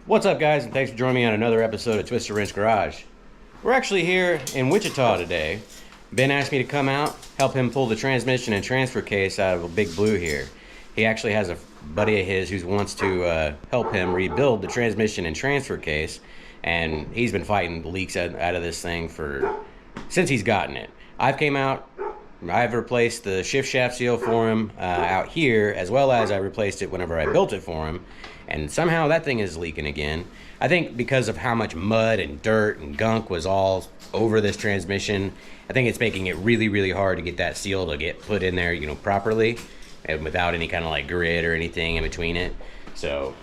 What's up, guys, and thanks for joining me on another episode of Twister Wrench Garage. We're actually here in Wichita today. Ben asked me to come out, help him pull the transmission and transfer case out of a Big Blue here. He actually has a buddy of his who wants to help him rebuild the transmission and transfer case, and he's been fighting leaks out of this thing since he's gotten it. I've came out, I've replaced the shift shaft seal for him out here, as well as I replaced it whenever I built it for him. And somehow that thing is leaking again. I think because of how much mud and dirt and gunk was all over this transmission, I think it's making it really, really hard to get that seal to get put in there, properly, and without any kind of like grit or anything in between it. So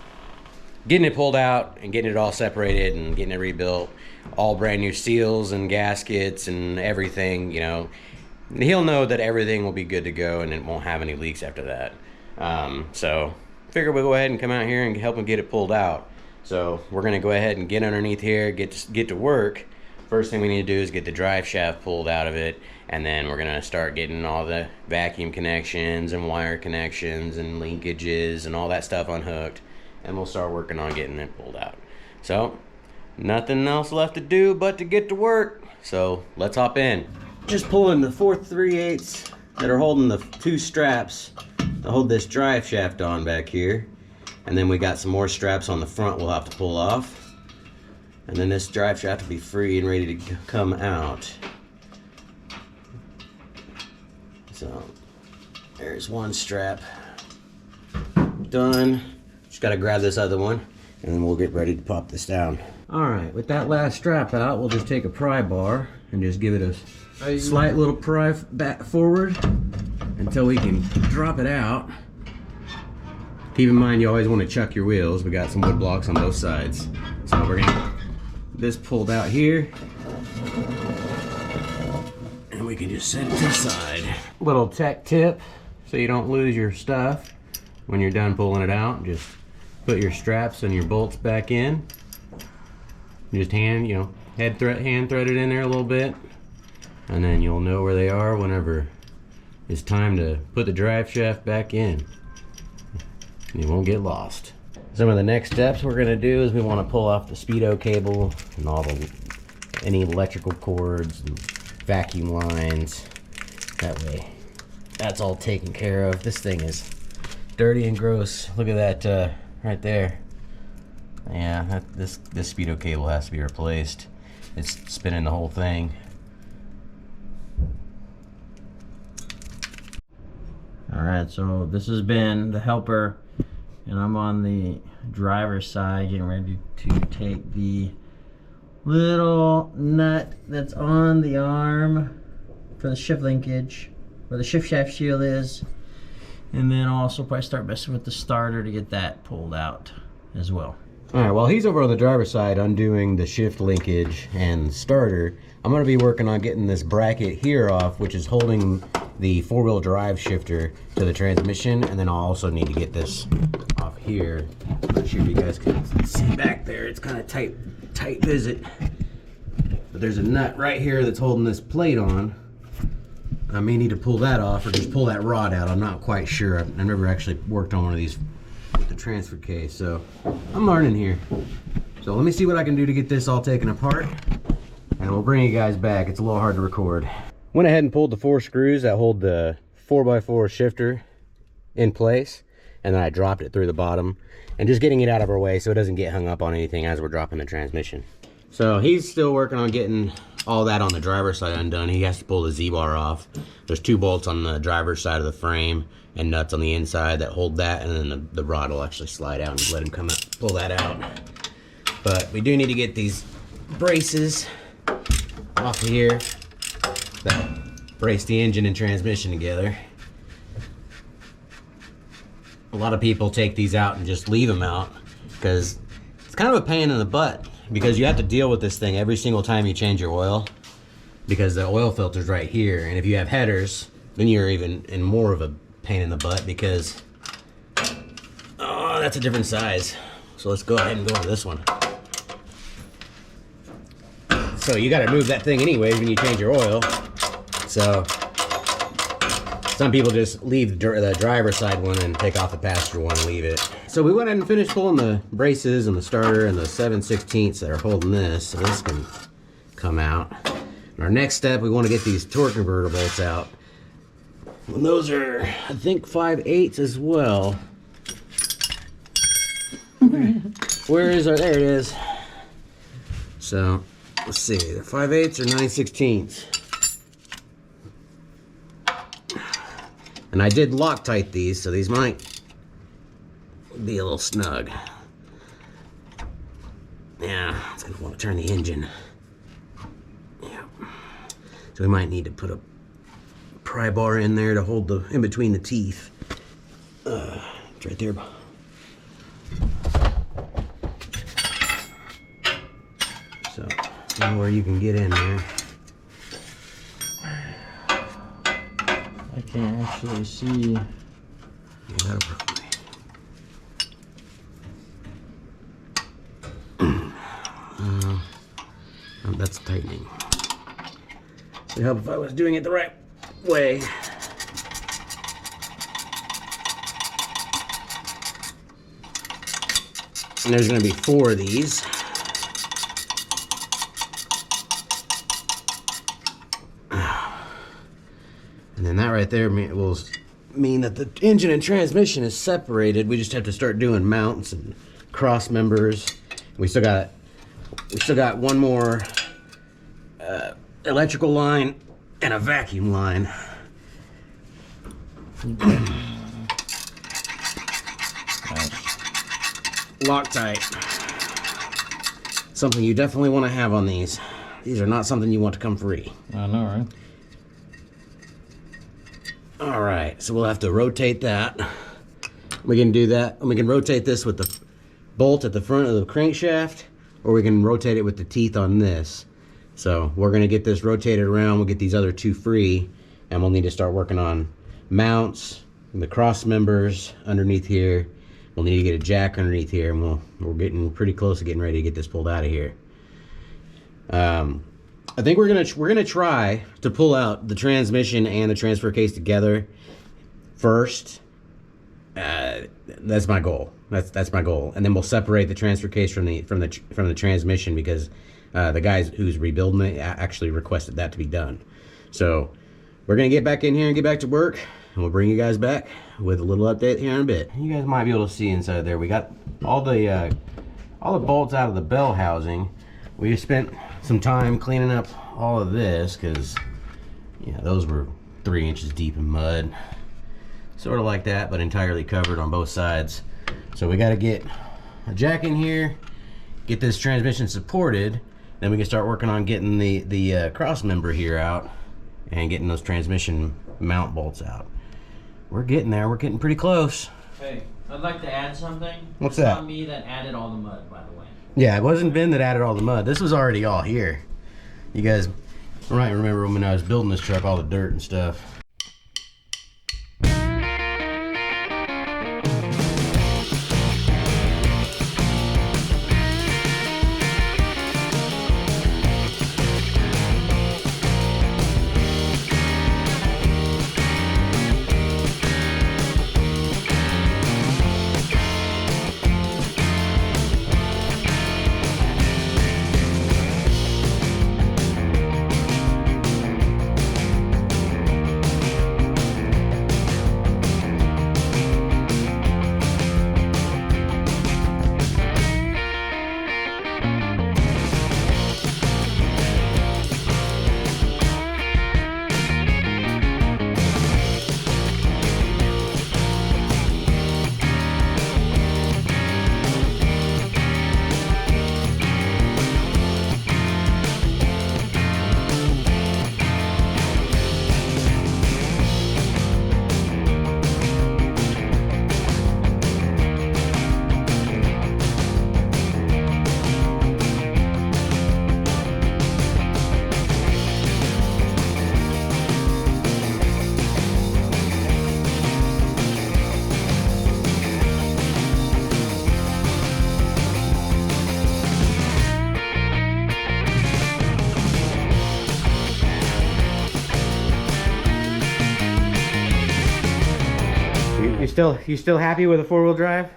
getting it pulled out and getting it all separated and getting it rebuilt, all brand new seals and gaskets and everything, he'll know that everything will be good to go and it won't have any leaks after that. So figure we'll go ahead and come out here and help him get it pulled out. So we're gonna go ahead and get underneath here, get to work. First thing we need to do is get the drive shaft pulled out of it, and then we're gonna start getting all the vacuum connections and wire connections and linkages and all that stuff unhooked, and we'll start working on getting it pulled out. So nothing else left to do but to get to work. So let's hop in. Just pulling the 4 3/8 that are holding the two straps to hold this drive shaft on back here, and then we got some more straps on the front we'll have to pull off, and then this drive shaft will be free and ready to come out. So there's one strap done. Just got to grab this other one and then we'll get ready to pop this down. Alright, with that last strap out, we'll just take a pry bar and just give it a slight little pry back forward until we can drop it out. Keep in mind, you always want to chuck your wheels. We got some wood blocks on both sides. So we're gonna get this pulled out here, and we can just set it to the side. Little tech tip, so you don't lose your stuff when you're done pulling it out. Just put your straps and your bolts back in. Just hand thread it in there a little bit, and then you'll know where they are whenever it's time to put the drive shaft back in. You won't get lost. Some of the next steps we're gonna do is we want to pull off the speedo cable and any electrical cords and vacuum lines. That way, that's all taken care of. This thing is dirty and gross. Look at that right there. Yeah, this speedo cable has to be replaced. It's spinning the whole thing. Alright, so this has been the helper, and I'm on the driver's side getting ready to take the little nut that's on the arm for the shift linkage, where the shift shaft seal is, and then also probably start messing with the starter to get that pulled out as well. Alright, while he's over on the driver's side undoing the shift linkage and starter, I'm going to be working on getting this bracket here off, which is holding the four-wheel drive shifter to the transmission, and then I'll also need to get this off here. I'm not sure if you guys can see back there. It's kind of tight visit. But there's a nut right here that's holding this plate on. I may need to pull that off or just pull that rod out. I'm not quite sure. I've never actually worked on one of these with the transfer case, so I'm learning here. So let me see what I can do to get this all taken apart, and we'll bring you guys back. It's a little hard to record. Went ahead and pulled the 4 screws that hold the 4x4 shifter in place, and then I dropped it through the bottom, and just getting it out of our way so it doesn't get hung up on anything as we're dropping the transmission. So he's still working on getting all that on the driver's side undone. He has to pull the Z-bar off. There's 2 bolts on the driver's side of the frame and nuts on the inside that hold that, and then the rod will actually slide out and let him come out, pull that out. But we do need to get these braces off of here that brace the engine and transmission together. A lot of people take these out and just leave them out because it's kind of a pain in the butt, because you have to deal with this thing every single time you change your oil, because the oil filter's right here, and if you have headers, then you're even in more of a pain in the butt because that's a different size. So let's go ahead and go on this one. So you got to move that thing anyways when you change your oil. So some people just leave the driver's side one and take off the passenger one and leave it. So we went ahead and finished pulling the braces and the starter and the 7/16 that are holding this, so this can come out. And our next step, we want to get these torque converter bolts out. And those are, I think, 5/8 as well. Where is our, there it is. So, let's see, they're 5/8 or 9/16. And I did Loctite these, so these might be a little snug. Yeah, it's gonna want to turn the engine. Yeah. So we might need to put a pry bar in there to hold the, in between the teeth. It's right there. So, see where you can get in there. I can't actually see. Yeah, that'll probably. Oh, that's tightening. It'd help if I was doing it the right way. And there's going to be 4 of these. And then that right there will mean that the engine and transmission is separated. We just have to start doing mounts and cross members. We still got one more electrical line and a vacuum line. Loctite. Something you definitely want to have on these. These are not something you want to come free. I know, right? Alright, so we'll have to rotate that. We can do that, and we can rotate this with the bolt at the front of the crankshaft, or we can rotate it with the teeth on this. So we're going to get this rotated around, we'll get these other 2 free, and we'll need to start working on mounts, and the cross members underneath here. We'll need to get a jack underneath here, and we're getting pretty close to getting ready to get this pulled out of here. I think we're gonna try to pull out the transmission and the transfer case together first. That's my goal. That's my goal, and then we'll separate the transfer case from the transmission, because the guys who's rebuilding it actually requested that to be done. So we're gonna get back in here and get back to work, and we'll bring you guys back with a little update here in a bit. You guys might be able to see inside there. We got all the bolts out of the bell housing. We spent some time cleaning up all of this because, yeah, those were 3 inches deep in mud. Sort of like that, but entirely covered on both sides. So we got to get a jack in here, get this transmission supported, then we can start working on getting the cross member here out and getting those transmission mount bolts out. We're getting there. We're getting pretty close. Hey, I'd like to add something. What's it's that? Not me that added all the mud, by the way. Yeah, it wasn't Ben that added all the mud. This was already all here. You guys might remember when I was building this truck, all the dirt and stuff. You still happy with a 4-wheel drive?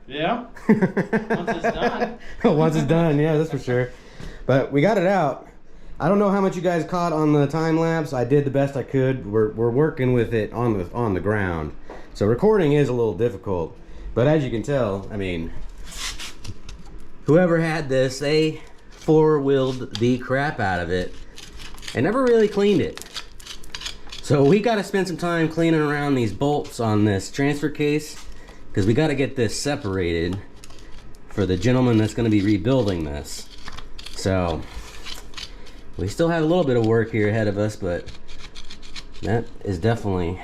Yeah. Once it's done. Once it's done, yeah, that's for sure. But we got it out. I don't know how much you guys caught on the time lapse. I did the best I could. We're working with it on the ground, so recording is a little difficult. But as you can tell, I mean, whoever had this, they four-wheeled the crap out of it and never really cleaned it. So we got to spend some time cleaning around these bolts on this transfer case, because we got to get this separated for the gentleman that's going to be rebuilding this. So we still have a little bit of work here ahead of us, but that is definitely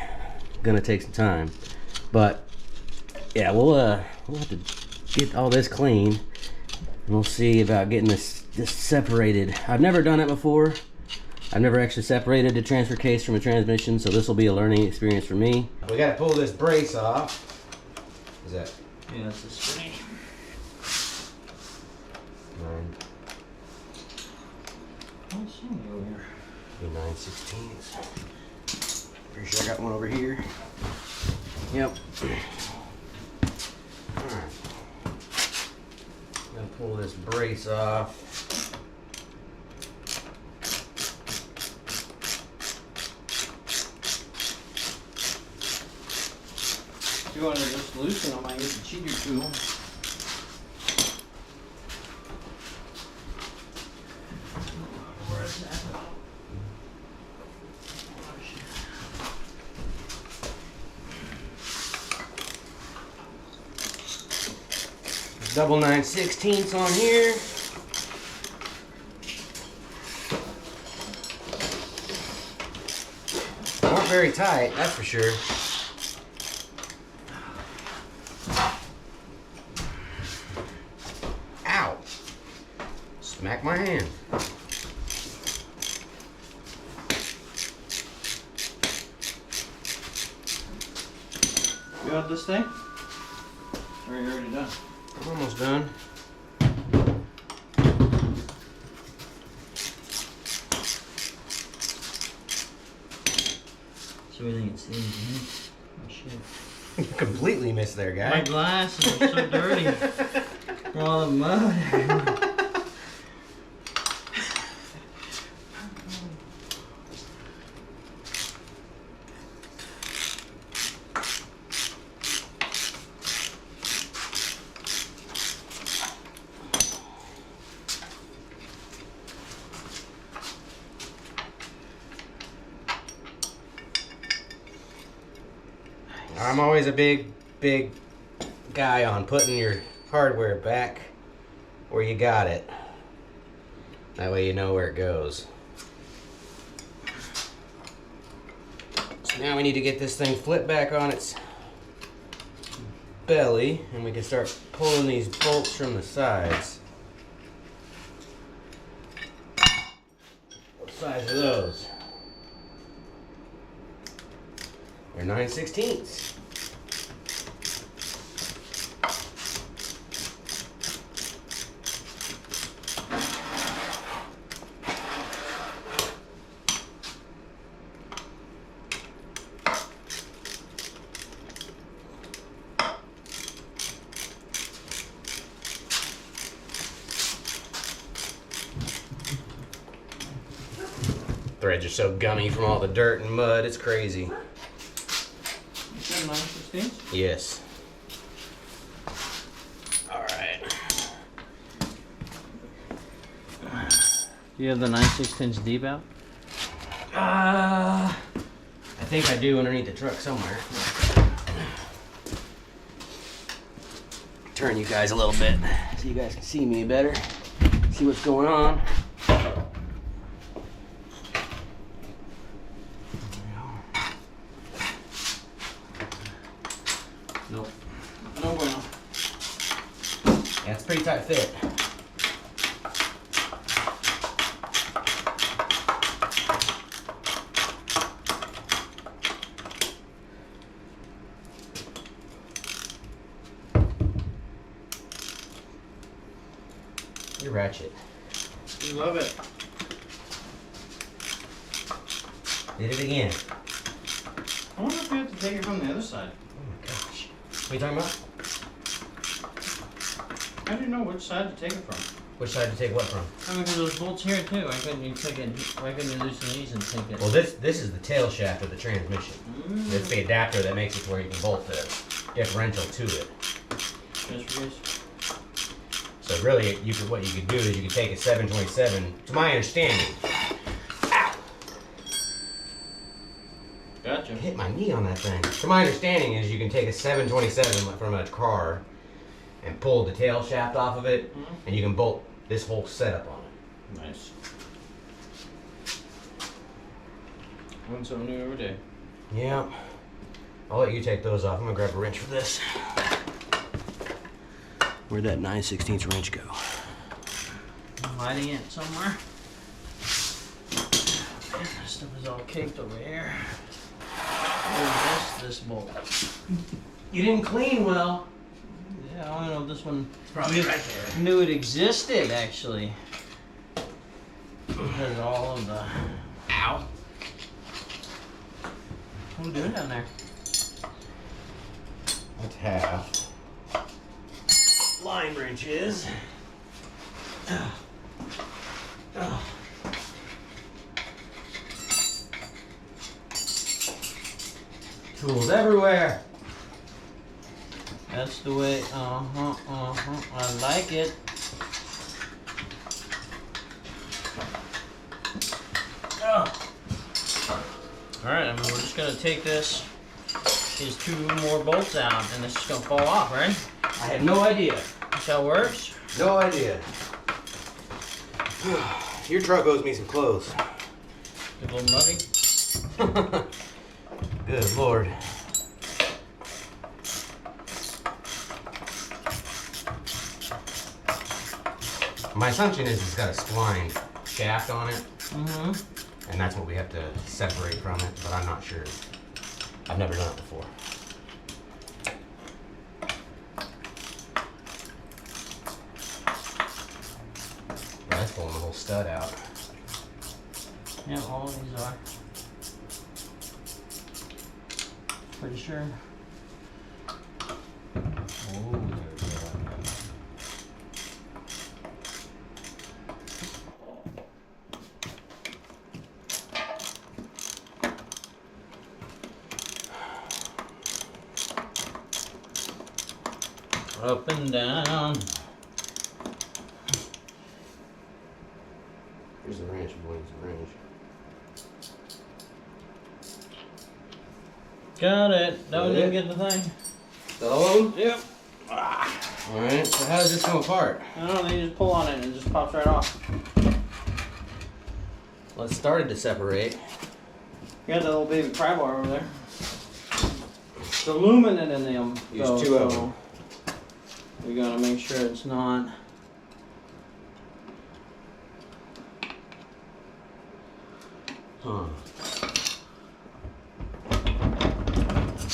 going to take some time. But yeah, we'll have to get all this clean, and we'll see about getting this separated. I've never done it before. I've never actually separated a transfer case from a transmission, so this will be a learning experience for me. We got to pull this brace off. Is that? Yeah, it's a spring. 9. I'll see you over here. Be 9/16. Pretty sure I got one over here. Yep. Alright. I'm gonna pull this brace off. If you want to just loosen them, I can get the cheater tool. Where is that? Double 9/16 on here. Not very tight, that's for sure. Ow! Smack my hand. You got this thing? Or are you already done? I'm almost done. So we think it's easy. Oh shit. You completely missed there, guy. My glasses are so dirty. From all the mud. I'm always a big guy on putting your hardware back where you got it. That way you know where it goes. So now we need to get this thing flipped back on its belly, and we can start pulling these bolts from the sides. What size are those? They're 9/16. Threads are so gummy from all the dirt and mud, it's crazy. 9/16? Yes. Alright. Do you have the 9/16 deep out? I think I do underneath the truck somewhere. Turn you guys a little bit so you guys can see me better. See what's going on. Nope. No bueno. Yeah, it's a pretty tight fit. Your ratchet. You love it. Did it again. I wonder if we have to take it from the other side. Oh my gosh. What are you talking about? How do you know which side to take it from? Which side to take what from? I mean, because there's bolts here too. Why couldn't you take it? Why couldn't you loosen these and take it? Well, this is the tail shaft of the transmission. It's the adapter that makes it to where you can bolt the differential to it. Just for this. So really, what you could do is you could take a 727. To my understanding, ow! Gotcha. I hit my knee on that thing. To my understanding is you can take a 727 from a car and pull the tail shaft off of it, and you can bolt this whole setup on it. Nice. Learn something new every day. Yeah. I'll let you take those off. I'm gonna grab a wrench for this. Where'd that 9/16 wrench go? I'm hiding it somewhere. Man, this stuff is all caked over here. Where's this bolt? You didn't clean well. Yeah, I don't know if this one Probably right there. knew it existed, actually. Because all of the... Ow. What are you doing down there? Let's have line wrenches. Tools everywhere. That's the way, I like it. Alright, I mean, we're just gonna take these two more bolts out, and this is gonna fall off, right? I had no idea. That's how it works? No idea. Your truck owes me some clothes. Get a little muddy. Good Lord. My assumption is it's got a splined shaft on it, and that's what we have to separate from it, but I'm not sure. I've never done it before. Well, that's pulling the whole stud out. Yeah, all of these are. Pretty sure. Oh, there we go. Up and down. Here's the wrench, boys, the wrench. Got it. That one Got didn't it? get the thing. That all of them? Yep. Alright, so how does this come apart? I don't know, you just pull on it and it just pops right off. Well, it started to separate. You got that little baby pry bar over there. It's aluminum in them. Use though, two of so them. we gotta make sure it's not. Huh.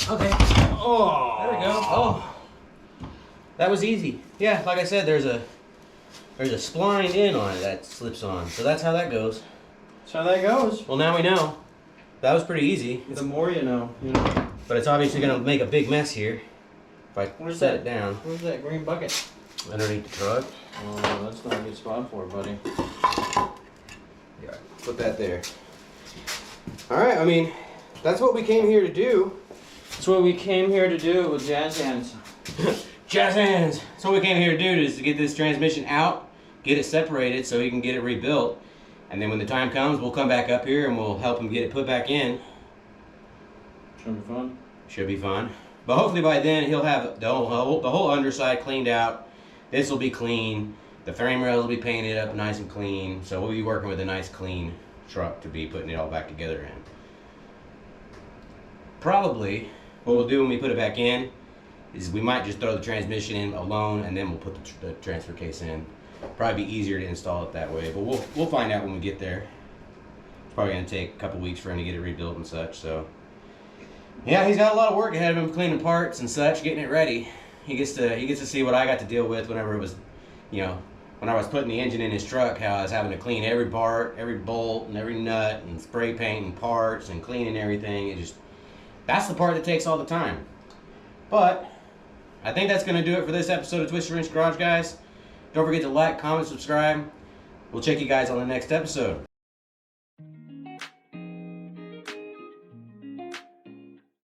Okay. Oh. There we go. Oh. That was easy. Yeah, like I said, there's a spline in on it that slips on. So that's how that goes. That's how that goes. Well, now we know. That was pretty easy. The more you know, you know. But it's obviously going to make a big mess here. If I Where's set that? it down. Where's that green bucket? Underneath the truck. Oh, that's not a good spot for it, buddy. Yeah, put that there. Alright, I mean, that's what we came here to do. That's what we came here to do with jazz hands. Jazz hands! So what we came here to do is to get this transmission out, get it separated so he can get it rebuilt. And then when the time comes, we'll come back up here and we'll help him get it put back in. Should be fun. Should be fun. But hopefully by then he'll have the whole underside cleaned out. This will be clean. The frame rails will be painted up nice and clean. So we'll be working with a nice clean truck to be putting it all back together in. Probably what we'll do when we put it back in is we might just throw the transmission in alone and then we'll put the transfer case in. Probably be easier to install it that way, but we'll find out when we get there. It's probably gonna take a couple weeks for him to get it rebuilt and such. So yeah, he's got a lot of work ahead of him, cleaning parts and such, getting it ready. He gets to see what I got to deal with whenever it was, you know, when I was putting the engine in his truck, how I was having to clean every part, every bolt, and every nut, and spray painting parts and cleaning everything. That's the part that takes all the time. But I think that's gonna do it for this episode of Twisted Wrench Garage, guys. Don't forget to like, comment, subscribe. We'll check you guys on the next episode.